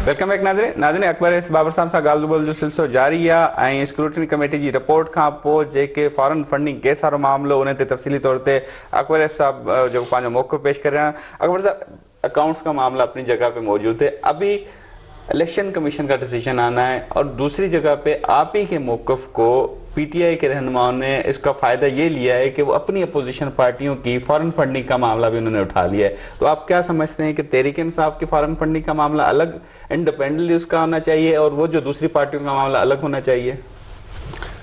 Welcome back नाज़रीन अकबर इस बाबर साहब सां ॻाल्हि ॿोल जो सिलसिलो जारी आहे ऐं स्क्रूटनी कमेटी जी रिपोर्ट खां पोइ जेके फॉरेन फंडिंग केस वारो मामिलो उन ते तफ़सीली तौर ते अकबर साहब जो पंहिंजो मौक़िफ़ पेश कर रहे हैं। अकबर साहब, अकाउंट्स का मामला अपनी जगह पे मौजूद है, अभी इलेक्शन कमीशन का डिसीजन आना है और दूसरी जगह पे आप ही के मौक़िफ़ को पीटीआई के रहनुमाओं ने इसका फ़ायदा ये लिया है कि वो अपनी अपोजिशन पार्टियों की फॉरेन फंडिंग का मामला भी उन्होंने उठा लिया है। तो आप क्या समझते हैं कि तहरीक इंसाफ की फॉरेन फंडिंग का मामला अलग इंडिपेंडेंटली उसका होना चाहिए और वो जो दूसरी पार्टियों का मामला अलग होना चाहिए?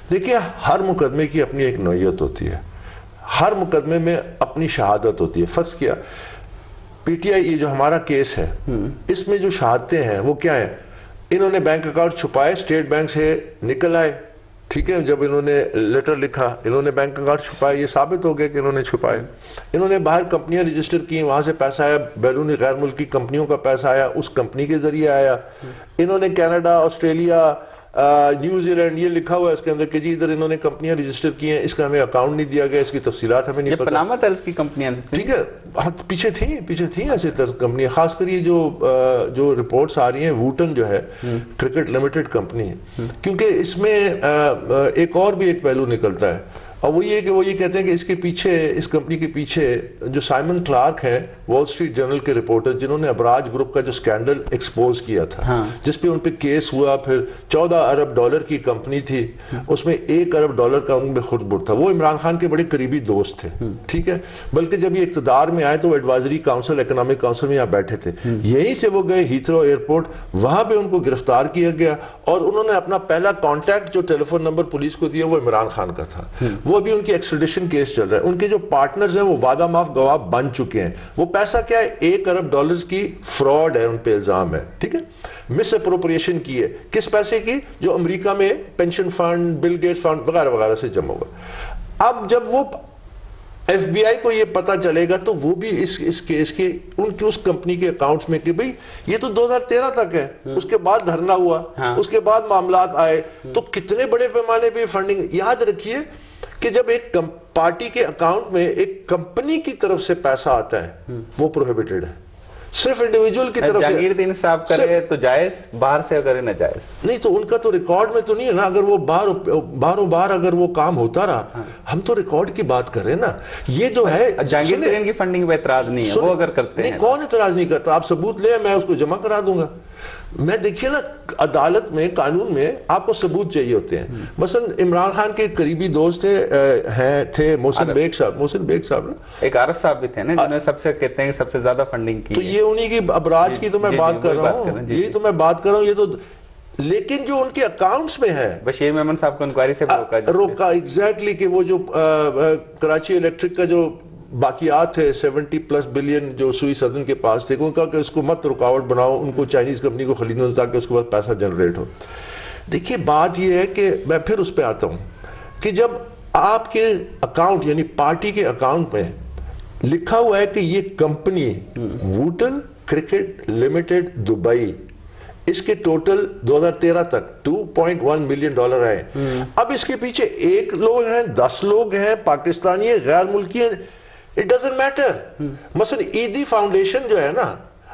देखिए, हर मुकदमे की अपनी एक नौयत होती है, हर मुकदमे में अपनी शहादत होती है। फर्ज किया पीटीआई ये जो हमारा केस है इसमें जो शहादतें हैं वो क्या है, इन्होंने बैंक अकाउंट छुपाए, स्टेट बैंक से निकल आए, ठीक है। जब इन्होंने लेटर लिखा, इन्होंने बैंक अकाउंट छुपाए, ये साबित हो गया कि इन्होंने छुपाए। इन्होंने बाहर कंपनियां रजिस्टर की, वहां से पैसा आया, बैरूनी गैर मुल्की कंपनियों का पैसा आया, उस कंपनी के जरिए आया। इन्होंने कनाडा, ऑस्ट्रेलिया, न्यूजीलैंड ये लिखा हुआ है इसके अंदर कि जी इधर इन्होंने कंपनियां रजिस्टर की हैं, इसका हमें अकाउंट नहीं दिया गया, इसकी तफसीलात हमें नहीं पता। पनामा तर्ज की कंपनियां, ठीक है, पीछे थी ऐसे तर्ज कंपनियां। खासकर ये जो रिपोर्ट्स आ रही हैं, वूटन जो है क्रिकेट लिमिटेड कंपनी है, क्योंकि इसमें एक और भी एक पहलू निकलता है और वो ये कि वो ये कहते हैं कि इसके पीछे, इस कंपनी के पीछे जो साइमन क्लार्क है, वॉल स्ट्रीट जर्नल के रिपोर्टर, जिन्होंने अबराज ग्रुप का जो स्कैंडल एक्सपोज किया था, जिस पे उन पे केस हुआ, फिर 14 अरब डॉलर की कंपनी थी, उसमें 1 अरब डॉलर का उनमें खुर्द-बुर्द था। वो इमरान खान के बड़े करीबी दोस्त थे, ठीक है। बल्कि जब ये इक़्तिदार में आए तो वो एडवाइजरी काउंसिल, इकोनॉमिक काउंसिल में यहाँ बैठे थे। यहीं से वो गए हीथ्रो एयरपोर्ट, वहां पे उनको गिरफ्तार किया गया और उन्होंने अपना पहला कॉन्टैक्ट जो टेलीफोन नंबर पुलिस को दिया वो इमरान खान का था। वो अभी उनकी एक्सट्रेडिशन केस चल रहा है। उनके जो पार्टनर्स हैं वो वादा माफ गवाह बन चुके हैं। वो पैसा क्या है, 1 अरब डॉलर्स की फ्रॉड है, उन पे इल्जाम है, ठीक है। मिस अप्रोप्रिएशन की है, किस पैसे की, जो अमेरिका में pension fund, Bill Gates fund वगैरह वगैरह से जमा हुआ। अब जब वो FBI को ये पता चलेगा तो वो भी इस केस के उनकी उस कंपनी के अकाउंट्स में कि भाई ये तो 2013 तक है, उसके बाद धरना हुआ, उसके बाद मामलात आए, तो कितने बड़े पैमाने पे फंडिंग। याद रखिए कि जब एक पार्टी के अकाउंट में एक कंपनी की तरफ से पैसा आता है वो प्रोहिबिटेड है, सिर्फ इंडिविजुअल की तरफ से। जहांगीर साहब करे तो जायज, बाहर से करे ना जायज नहीं, तो उनका तो रिकॉर्ड में तो नहीं है ना। अगर वो बारों बार अगर वो काम होता रहा, हम तो रिकॉर्ड की बात कर रहे हैं ना। ये जो है जहांगीर की फंडिंग पे एतराज नहीं है, वो अगर करते हैं, कौन एतराज नहीं करता? आप सबूत ले, मैं उसको जमा करा दूंगा। मैं देखिए ना, अदालत में, कानून में आपको सबूत चाहिए होते हैं। मसलन इमरान खान के करीबी दोस्त थे मोहसिन बेग साहब ना, एक आरिफ साहब भी थे ना, जिन्होंने सबसे कहते हैं सबसे ज्यादा फंडिंग की। तो ये उन्हीं की अबराज की तो मैं बात कर रहा हूँ, यही तो मैं बात कर रहा हूँ। ये तो, लेकिन जो उनके अकाउंट्स में है, बशीर मेमन साहब को इंक्वायरी से रोका एग्जैक्टली, कि वो जो कराची इलेक्ट्रिक का जो बाकियात थे 70+ बिलियन जो सुई सदन के पास थे, उनका कि उसको मत रुकावट बनाओ, उनको चाइनीज कंपनी को खरीदने दो ताकि उसके बाद पैसा जनरेट हो। देखिए, बात यह है कि मैं फिर उस पर आता हूँ कि जब आपके अकाउंट यानी पार्टी के अकाउंट में लिखा हुआ है कि ये company Wootton cricket limited Dubai, इसके टोटल 2013 तक 2.1 मिलियन डॉलर आए। अब इसके पीछे 1 लोग हैं, 10 लोग हैं, पाकिस्तानी है, गैर मुल्की है, इट डजंट मैटर। मसलन ईदी फाउंडेशन जो है ना,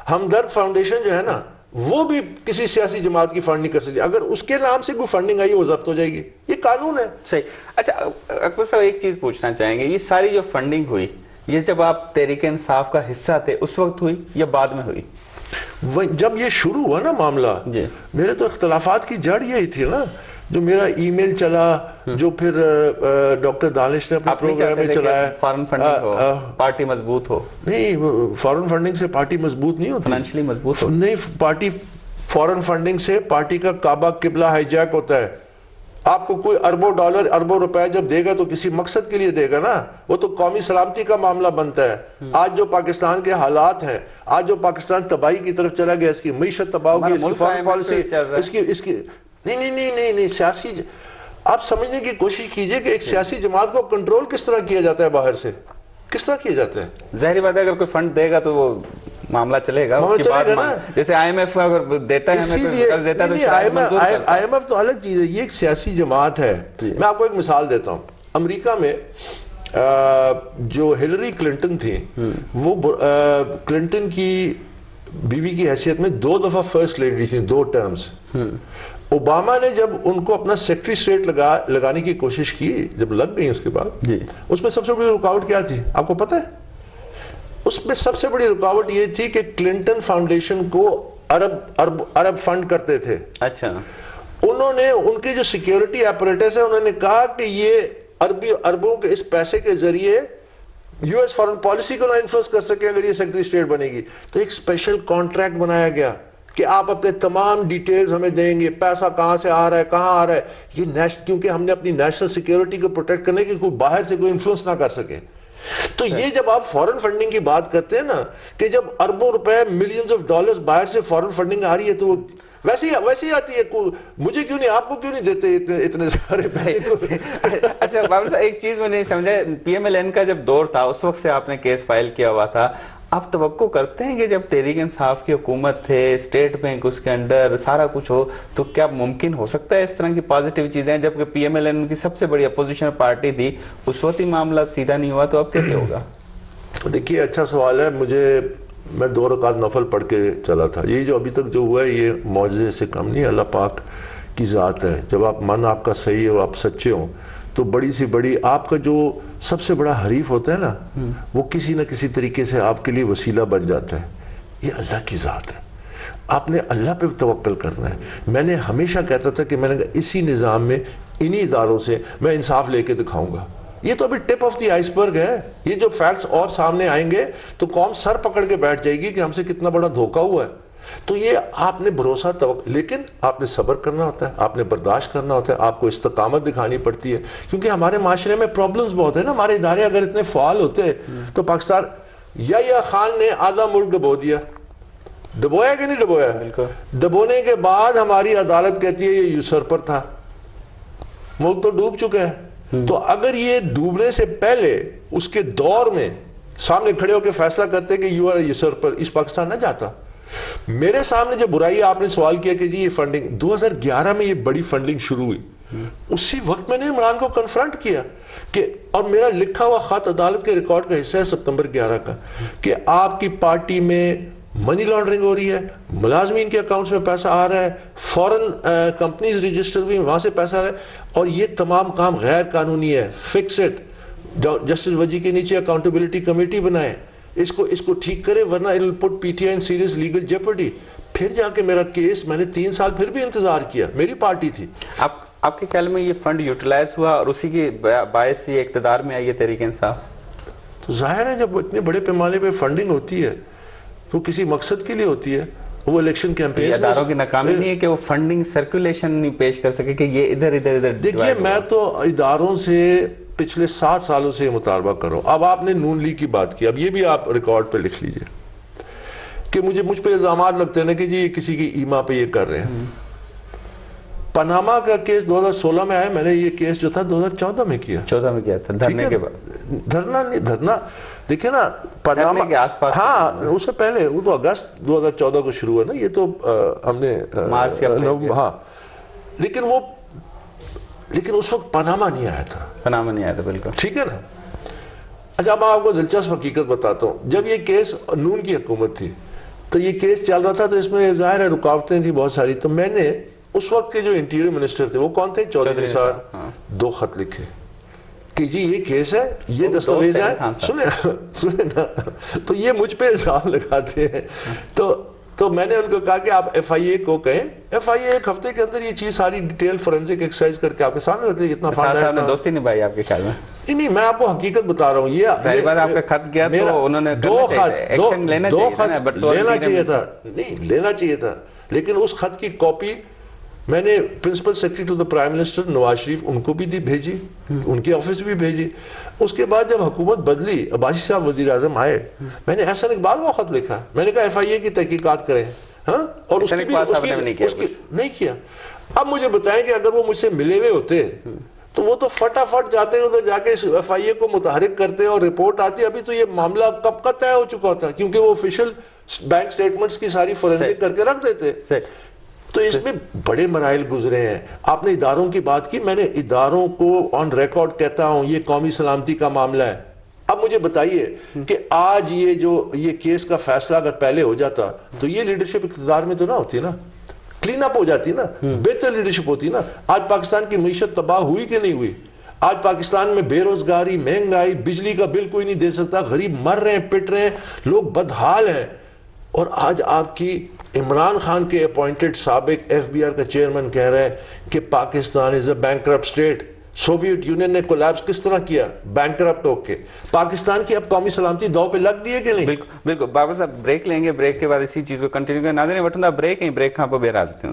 हमदर्द फाउंडेशन जो है ना, वो भी किसी सियासी जमात की फंड नहीं कर सकती। अगर उसके नाम से कोई फंडिंग आई वो जब्त हो जाएगी, ये कानून है। सही। अच्छा अकबर साहब, एक चीज पूछना चाहेंगे, ये सारी जो फंडिंग हुई, ये जब आप तहरीक इंसाफ का हिस्सा थे उस वक्त हुई या बाद में हुई? जब ये शुरू हुआ ना मामला, मेरे तो इख्तलाफात की जड़ यही थी ना, जो मेरा ईमेल चला, जो फिर डॉक्टर दानिश ने अपने प्रोग्राम में चलाया, फॉरेन फंडिंग हो, पार्टी मजबूत हो। नहीं, फॉरेन फंडिंग से पार्टी मजबूत नहीं होती, फाइनेंशियली मजबूत हो नहीं। पार्टी फॉरेन फंडिंग से पार्टी का काबा किबला हाईजैक होता है। आपको कोई अरबों डॉलर, अरबों रुपए जब देगा तो किसी मकसद के लिए देगा ना, वो तो कौमी सलामती का मामला बनता है। आज जो पाकिस्तान के हालात हैं, आज जो पाकिस्तान तबाही की तरफ चला गया, इसकी मईशत तबाह होगी, इसकी फॉरेन पॉलिसी, इसकी नहीं, सियासी, आप समझने की कोशिश कीजिए कि एक सियासी जमात को कंट्रोल किस तरह किया जाता है, बाहर से किस तरह किया जाता है। ज़ाहिर बात है, अगर कोई फंड देगा तो वो मामला चलेगा, उसके बाद जैसे IMF अगर देता है, IMF तो अलग चीज है, ये एक सियासी जमात है। मैं आपको एक मिसाल देता हूँ। अमेरिका में जो हिलरी क्लिंटन थी, वो क्लिंटन की बीवी की हैसियत में 2 दफा फर्स्ट लेडी थी, 2 टर्म्स। ओबामा ने जब उनको अपना सेक्रेटरी स्टेट लगाने की कोशिश की, जब लग गई उसके बाद जी, उसमें सबसे बड़ी रुकावट क्या थी आपको पता है? उसमें सबसे बड़ी रुकावट ये थी कि क्लिंटन फाउंडेशन को अरब फंड करते थे। अच्छा, उन्होंने उनकी जो सिक्योरिटी अपरेटस है, उन्होंने कहा कि ये अरबों के इस पैसे के जरिए यूएस फॉरेन पॉलिसी को ना इन्फ्लुएंस कर सके अगर ये सेक्रेटरी स्टेट बनेगी। तो एक स्पेशल कॉन्ट्रैक्ट बनाया गया कि आप अपने तमाम डिटेल्स हमें देंगे, पैसा कहां से आ रहा है, कहां आ रहा है, ये क्योंकि हमने अपनी नेशनल सिक्योरिटी को प्रोटेक्ट करने की कोई बाहर से कोई इन्फ्लुएंस ना कर सके। तो ये जब आप फॉरेन फंडिंग की बात करते हैं ना, कि जब अरबों रुपए, मिलियंस ऑफ डॉलर्स बाहर से फॉरेन फंडिंग आ रही है, तो वो वैसे ही आती है। मुझे क्यों नहीं, आपको क्यों नहीं देते इतने सारे पैसे? अच्छा बाबर साहब, एक चीज मैं नहीं समझा, पीएमएलएन का जब दौर था उस वक्त से आपने केस फाइल किया हुआ था, आप तवक्को करते हैं कि जब तहरीक इंसाफ की हुकूमत थे, स्टेट बैंक उसके अंडर सारा कुछ हो, तो क्या मुमकिन हो सकता है इस तरह की पॉजिटिव चीजें, जबकि पीएमएलएन उनकी सबसे बड़ी अपोजिशन पार्टी थी, उस वक्त ही मामला सीधा नहीं हुआ, तो अब कैसे होगा? देखिए, अच्छा सवाल है। मैं 2 रकात नफल पढ़ के चला था। ये जो अभी तक जो हुआ है, ये मौजज़े से कम नहीं, अल्लाह पाक की ज़ात है। जब आप मन आपका सही हो, आप सच्चे हो, तो बड़ी सी बड़ी आपका जो सबसे बड़ा हरीफ होता है ना, वो किसी न किसी तरीके से आपके लिए वसीला बन जाता है। ये अल्लाह की ज़ात है, आपने अल्लाह पे तवक्कल करना है। मैंने हमेशा कहता था कि मैंने कहा इसी निज़ाम में, इन्हीं इदारों से मैं इंसाफ लेके दिखाऊंगा। ये तो अभी टिप ऑफ द आइसबर्ग है। ये जो फैक्ट्स और सामने आएंगे तो कौम सर पकड़ के बैठ जाएगी कि हमसे कितना बड़ा धोखा हुआ है। तो ये आपने भरोसा लेकिन आपने सब्र करना होता है, आपने बर्दाश्त करना होता है, आपको इस्तकामत दिखानी पड़ती है, क्योंकि हमारे माशरे में प्रॉब्लम्स बहुत है ना। हमारे इदारे अगर इतने फाल होते तो पाकिस्तान या खान ने आधा मुल्क डुबो दिया, डुबोया कि नहीं डुबोया? डुबोने के बाद हमारी अदालत कहती है ये यूसर्पर था, मुल्क तो डूब चुका है। तो अगर ये डूबने से पहले उसके दौर में सामने खड़े होकर फैसला करते कि यू आर यूसर्पर, इस पाकिस्तान ना जाता। मेरे सामने जो बुराई आपने सवाल किया कि जी ये फंडिंग 2011 में ये बड़ी फंडिंग शुरू हुई, उसी वक्त मैंने इमरान को कन्फ्रंट किया कि, और मेरा लिखा हुआ खत अदालत के रिकॉर्ड का हिस्सा है सितंबर 11 का, कि आपकी पार्टी में मनी लॉन्ड्रिंग हो रही है, मुलाजमीन के अकाउंट्स में पैसा आ रहा है, फॉरेन कंपनीज रजिस्टर हुई वहां से पैसा आ रहा है, और ये तमाम काम गैर कानूनी है। फिक्स इट, जस्टिस वजी के नीचे अकाउंटेबिलिटी कमेटी बनाए, इसको ठीक करे, वरना it will put PTI in serious legal Jeopardy. फिर जाके मेरा केस, मैंने 3 साल फिर भी इंतजार किया, मेरी पार्टी थी। आपके ख्याल में ये फंड यूटिलाइज हुआ और उसी की बायस से इक्तदार में आई है तहरीक इंसाफ? तो जाहिर है जब इतने बड़े पैमाने पे फंडिंग होती है तो किसी मकसद के लिए होती है। वो इलेक्शन कैंपेन, इदारों की नाकामी नहीं है कि वो फंडिंग सर्कुलेशन नहीं पेश कर सके कि ये इधर देखिए, मैं तो इदारों से पिछले 7 सालों से मुतालबा कर रहा हूं। अब आपने नून लीग की बात की, अब ये भी आप रिकॉर्ड पे लिख लीजिए कि मुझ पे इल्जाम लगते हैं ना कि जी किसी की ईमा पे ये कर रहे हैं। पनामा का केस 2016 में आया, मैंने ये केस जो था 2014 में किया। 14 में किया था, धरने के बाद। धरना देखिए ना, पनामा के आसपास, हाँ उससे पहले, वो तो अगस्त 2014 को शुरू हुआ ना, ये तो हमने मार्च या हाँ, लेकिन उस वक्त पनामा नहीं आया था, बिल्कुल ठीक है ना। अच्छा, अब आपको दिलचस्प हकीकत बताता हूँ। जब ये केस नून की हुकूमत थी तो ये केस चल रहा था, तो इसमें जाहिर है रुकावटें थी बहुत सारी। तो मैंने उस वक्त के जो इंटीरियर मिनिस्टर थे, वो कौन थे? चौधरी साहब। हाँ। 2 खत लिखे कि जी ये केस है, ये दस्तावेज है, सुने ना, तो ये मुझ पे इल्जाम लगाते हैं। तो मैंने उनको कहा कि आप एफआईए को कहें, एफआईए 1 हफ्ते के अंदर ये चीज सारी डिटेल फोरेंसिक एक्सरसाइज करके आपके सामने रख दी। इतना फंड है, दोस्ती निभाई आपके ख्याल में? नहीं, मैं आपको हकीकत बता रहा हूँ। ये आपका खत गया तो उन्होंने लेना चाहिए था, लेकिन उस खत की कॉपी मैंने principal secretary to the prime minister Nawaz Sharif, उनको भी भेजी, उनके ऑफिस भी भेजी। उसके बाद जब हुकूमत बदली, अब्बासी साहब वजीर आजम आए, मैंने एहसन इकबाल को खत लिखा, मैंने कहा एफआईए की तहकीकात करें, हाँ, और उसकी नहीं किया। अब मुझे बताएं कि अगर वो मुझसे मिले हुए होते तो वो तो फटाफट जाते उधर जाके एफआईए को मुतहरिक करते और रिपोर्ट आती। अभी तो ये मामला कब का तय हो चुका होता, क्योंकि वो ऑफिशियल बैंक स्टेटमेंट्स की सारी फोरेंसिक करके रख देते। तो इसमें बड़े मराइल गुजरे हैं। आपने इदारों की बात की, मैंने इदारों को ऑन रिकॉर्ड कहता हूं ये कौमी सलामती का मामला है। अब مجھے بتائیے کہ آج یہ کیس کا فیصلہ اگر پہلے ہو جاتا تو یہ لیڈرشپ اقتدار میں تو نہ ہوتی نا, کلین اپ ہو جاتی نا, بہتر لیڈرشپ ہوتی نا. آج پاکستان کی معیشت تباہ ہوئی کہ نہیں ہوئی؟ آج پاکستان میں بے روزگاری, مہنگائی, بجلی کا بل کوئی نہیں دے سکتا, غریب مر رہے ہیں, پٹ رہے ہیں, لوگ بدحال ہیں. اور آج آپ کی عمران خان کے اپوائنٹڈ سابق ایف بی آر کا چیئرمین کہہ رہے ہیں کہ پاکستان از اے بینکرپٹ اسٹیٹ. سوویت یونین نے کولیپس کس طرح کیا؟ بینکرپٹ ہو کے. پاکستان کی اب قومی سلامتی دو پہ لگ گئی ہے کہ نہیں؟ بالکل. بابا صاحب بریک لیں گے, بریک کے بعد اسی چیز کو کنٹینیو کریں. ناظرین وٹھندا بریک ہیں, بریک کھاں پہ بے راز تھے.